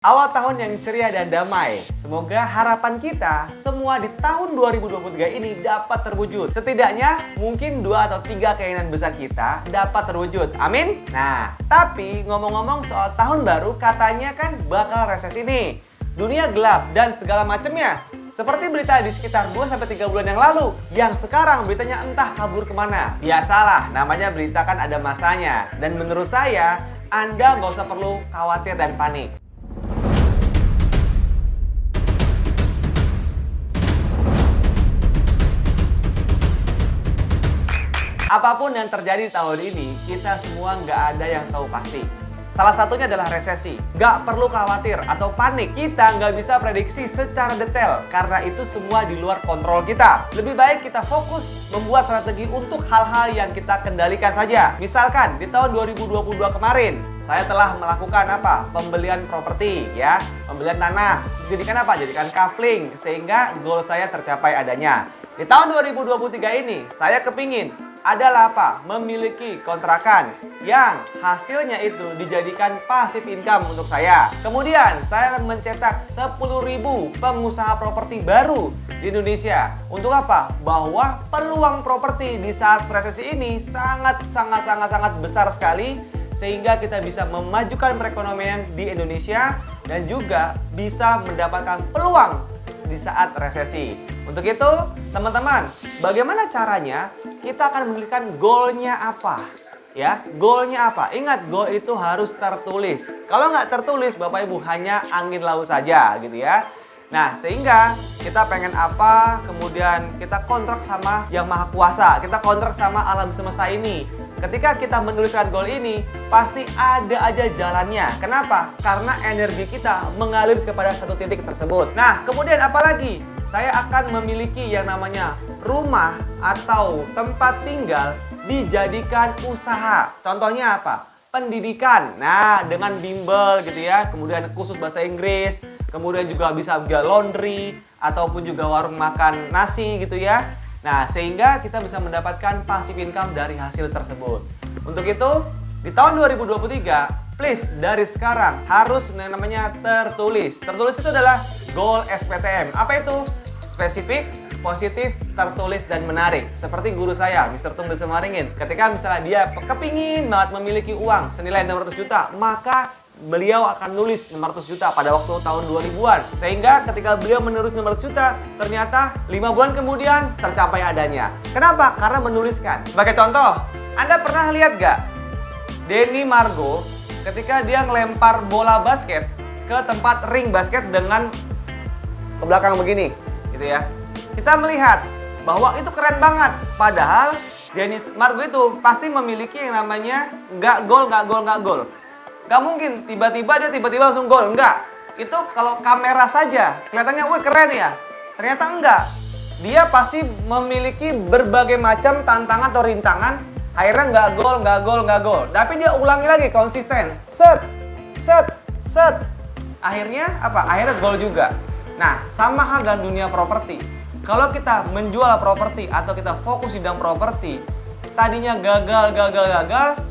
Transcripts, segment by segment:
Awal tahun yang ceria dan damai. Semoga harapan kita semua di tahun 2023 ini dapat terwujud. Setidaknya mungkin 2 atau 3 keinginan besar kita dapat terwujud. Amin. Nah, tapi ngomong-ngomong soal tahun baru, katanya kan bakal resesi nih. Dunia gelap dan segala macamnya. Seperti berita di sekitar 2-3 bulan yang lalu, yang sekarang beritanya entah kabur kemana. Biasalah, namanya berita kan ada masanya. Dan menurut saya, Anda nggak usah perlu khawatir dan panik. Apapun yang terjadi di tahun ini, kita semua nggak ada yang tahu pasti. Salah satunya adalah resesi. Nggak perlu khawatir atau panik. Kita nggak bisa prediksi secara detail, karena itu semua di luar kontrol kita. Lebih baik kita fokus membuat strategi untuk hal-hal yang kita kendalikan saja. Misalkan, di tahun 2022 kemarin, saya telah melakukan apa? Pembelian properti, ya. Pembelian tanah. Jadikan apa? Jadikan kafling, sehingga goal saya tercapai adanya. Di tahun 2023 ini, saya kepingin adalah apa? Memiliki kontrakan yang hasilnya itu dijadikan passive income untuk saya. Kemudian saya akan mencetak 10.000 pengusaha properti baru di Indonesia. Untuk apa? Bahwa peluang properti di saat resesi ini sangat besar sekali, sehingga kita bisa memajukan perekonomian di Indonesia dan juga bisa mendapatkan peluang di saat resesi. Untuk itu, teman-teman, bagaimana caranya kita akan menentukan goalnya apa? Ya, goalnya apa? Ingat, goal itu harus tertulis. Kalau nggak tertulis, Bapak Ibu, hanya angin laut saja, gitu ya. Nah, sehingga kita pengen apa, kemudian kita kontrak sama Yang Maha Kuasa, kita kontrak sama alam semesta ini. Ketika kita menuliskan goal ini, pasti ada aja jalannya. Kenapa? Karena energi kita mengalir kepada satu titik tersebut. Nah, kemudian apa lagi? Saya akan memiliki yang namanya rumah atau tempat tinggal dijadikan usaha. Contohnya apa? Pendidikan. Nah, dengan bimbel gitu ya, kemudian khusus bahasa Inggris, kemudian juga bisa laundry ataupun juga warung makan nasi gitu ya. Nah, sehingga kita bisa mendapatkan passive income dari hasil tersebut. Untuk itu, di tahun 2023, please dari sekarang harus yang namanya tertulis. Tertulis itu adalah goal SPTM. Apa itu? Spesifik, positif, tertulis, dan menarik. Seperti guru saya, Mr. Tung Desemaringin. Ketika misalnya dia kepingin banget memiliki uang senilai 600 juta, maka beliau akan nulis 600 juta pada waktu tahun 2000-an. Sehingga ketika beliau menulis 600 juta, ternyata 5 bulan kemudian tercapai adanya. Kenapa? Karena menuliskan. Sebagai contoh, Anda pernah lihat gak Denny Margo ketika dia ngelempar bola basket ke tempat ring basket dengan ke belakang begini, gitu ya. Kita melihat bahwa itu keren banget. Padahal Denny Margo itu pasti memiliki yang namanya nggak gol. Nggak mungkin tiba-tiba dia langsung gol. Enggak. Itu kalau kamera saja kelihatannya wih keren ya. Ternyata enggak. Dia pasti memiliki berbagai macam tantangan atau rintangan. Akhirnya nggak gol. Tapi dia ulangi lagi konsisten. Set. Akhirnya apa? Akhirnya gol juga. Nah, sama hal dalam dunia properti. Kalau kita menjual properti atau kita fokus di dalam properti, tadinya gagal,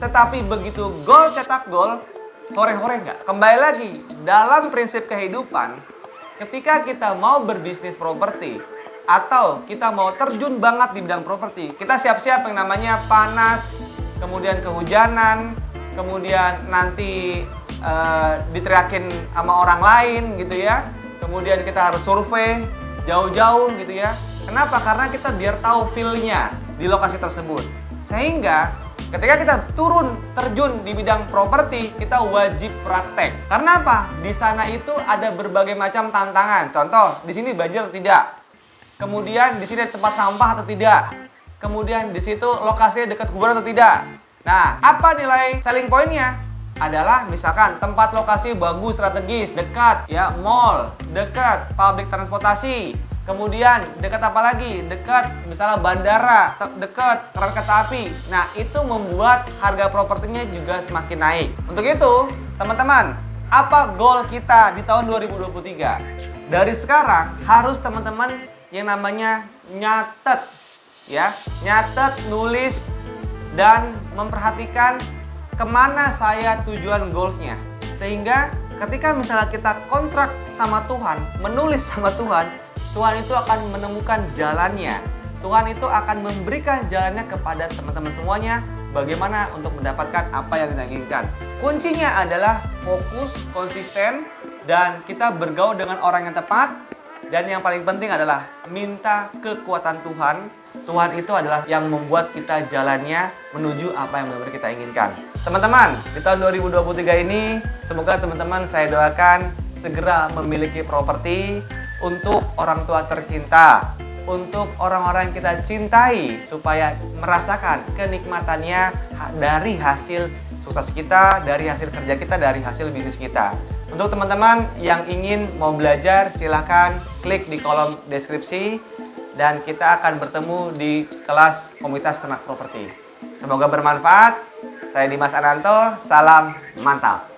tetapi begitu gol cetak gol, hore-hore nggak? Kembali lagi, dalam prinsip kehidupan, ketika kita mau berbisnis properti, atau kita mau terjun banget di bidang properti, kita siap-siap yang namanya panas, kemudian kehujanan, kemudian nanti diteriakin sama orang lain gitu ya. Kemudian kita harus survei jauh-jauh gitu ya. Kenapa? Karena kita biar tahu feel-nya di lokasi tersebut. Sehingga ketika kita terjun di bidang properti, kita wajib praktek. Karena apa? Di sana itu ada berbagai macam tantangan. Contoh, di sini banjir atau tidak. Kemudian di sini ada tempat sampah atau tidak. Kemudian di situ lokasinya dekat kuburan atau tidak. Nah, apa nilai selling point-nya? Adalah misalkan tempat lokasi bagus, strategis, dekat ya mall, dekat public transportasi, kemudian dekat apa lagi? Dekat misalnya bandara, dekat rel kereta api. Nah, itu membuat harga propertinya juga semakin naik. Untuk itu, teman-teman, apa goal kita di tahun 2023? Dari sekarang harus teman-teman yang namanya nyatet ya, nulis dan memperhatikan kemana saya tujuan goalsnya. Sehingga Ketika misalnya kita kontrak sama Tuhan, menulis sama Tuhan, Tuhan itu akan menemukan jalannya. Tuhan itu akan memberikan jalannya kepada teman-teman semuanya, bagaimana untuk mendapatkan apa yang kita inginkan. Kuncinya adalah fokus, konsisten, dan kita bergaul dengan orang yang tepat. Dan yang paling penting adalah minta kekuatan Tuhan. Tuhan itu adalah yang membuat kita jalannya menuju apa yang benar-benar kita inginkan. Teman-teman, di tahun 2023 ini, semoga teman-teman saya doakan segera memiliki properti untuk orang tua tercinta, untuk orang-orang yang kita cintai, supaya merasakan kenikmatannya dari hasil sukses kita, dari hasil kerja kita, dari hasil bisnis kita. Untuk teman-teman yang ingin mau belajar, silahkan klik di kolom deskripsi dan kita akan bertemu di kelas komunitas ternak properti. Semoga bermanfaat. Saya Dimas Ananto, salam mantap.